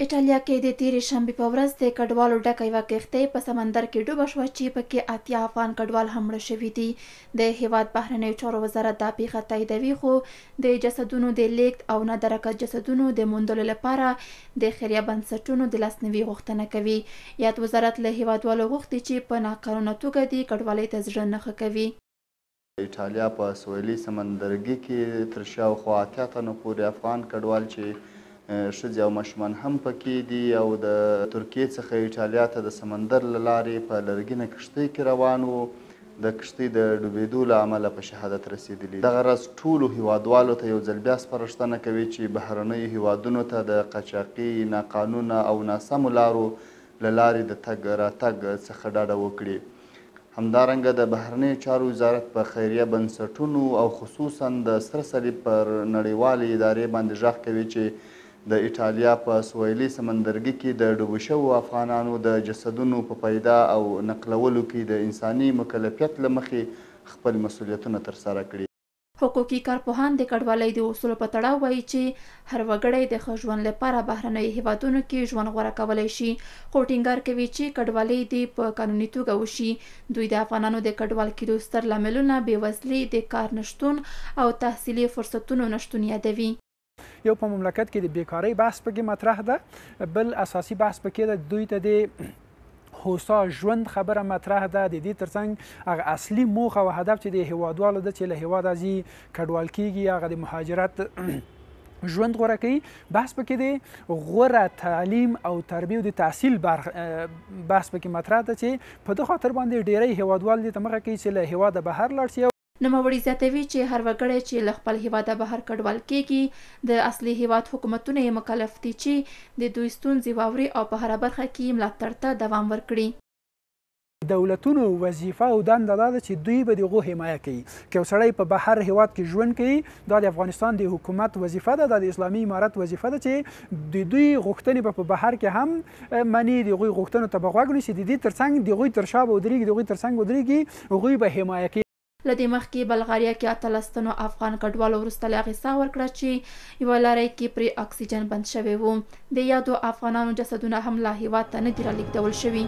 ایټالیا کې د تیرې شنبې په ورځ د کډوالو ډکه یوه کښتۍ په سمندر کې ډوبه شوه چې پکې 80 افغان کډوال هم مړه شوي دي. د هیواد بهرنیو چارو وزارت دا پیښه تاییدوي، خو د جسدونو د لیږد او نادرکه جسدونو د موندلو لپاره د خیریه بنسټونو د لاسنیوي غوښتنه کوي. یاد وزارت له هیوادوالو غوښتي چې په ناقانونه توګه د کډوالۍ ته زړه نه ښه کوي. ایټالیا په سویلي سمندرګي کې تر شاوخوا 80 تنو پورې افغان کډوال چې ښځې او ماشومان هم پکې دي او د ترکیې څخه ایټالیا ته د سمندر له لارې په لرګینه کښتۍ کې روان وو. د کښتۍ د ډوبېدو له امله په شهادت رسېدلي. دغه راز ټولو هیوادوالو ته یو ځل بیا سپارښتنه کوي چې بهرنیو هیوادونو ته د قاچاقي، ناقانونه او ناسمو لارو له لارې د تګ راتګ څخه ډډه وکړي. همدارنګه د بهرنیو چارو وزارت په خیریه بنسټونو او خصوصا د سره صلیب پر نړیوالې ادارې باندې غږ کوي چې د ایټالیا په سویلي سمندرګي کې د ډوبو شوو افغانانو د جسدونو په پیدا او نقلولو کې د انساني مکلفیت له مخې خپل مسؤلیتونه ترسره کړي. حقوقي کارپوهان د کډوالۍ د اصولو په تړاو وایي چې هر وګړی د ښه ژوند لپاره بهرنیو هیوادونو کې ژوند غوره کولی شي، خو ټینګار کوي چې کډوالۍ دې په قانوني توګه وشي. دوی د افغانانو د کډوال کېدو ستر لاملونه بېوزلي، د کار نشتون او تحصیلي فرصتونو نشتون یادوي. یو په مملکت کې د بیکارۍ بحث پکې مطرح ده، بل اساسي بحث پکې ده دوی ته د هوسا ژوند خبره مطرح ده. د دې ترڅنګ هغه اصلي موخه او هدف چې د هیوادوالو ده چې له هیواده ځي کډوال کیږي، هغه د مهاجرت ژوند غوره کوي. بحث پکې د غوره تعلیم او تربیه او د تحصیل بحث پکې مطرح ده چې په دې خاطر باندې ډیری هیوادوال دې ته مخه کوي چې له هیواده بهر لاړ شي. نوموړي زیاتوي چې هر وګړی چې له خپل هیواده بهر کډوال کیږي د اصلي هیواد حکومتونه یې مکلف دي چې د دوی ستونزې واوري او په هره برخه کې ملاتړ ته دوام ورکړي. دولتونو وظیفه او دنده دا ده چې دوی به د هغو حمایه کوي. که یو سړی په بهر هیواد کې ژوند کوي، دا د افغانستان د حکومت وظیفه ده، دا د اسلامي امارت وظیفه ده چې د دوی غوښتنې به په بهر کې هم مني، د هغوی غوښتنو ته به غوږ نیسي، د دې ترڅنګ د هغوی تر شا به ودرېږي، د هغوی ترڅنګ به ودرېږي، هغوی به حمایه کوي. له دې مخکې بلغاریا کې 18 تنو افغان کډوالو وروسته له هغې ساه ورکړه چې یوه لړۍ کې پرې اکسیجن بند شوی و. د یادو افغانانو جسدونه هم لا هیواد ته نه دي رالېږدول شوي.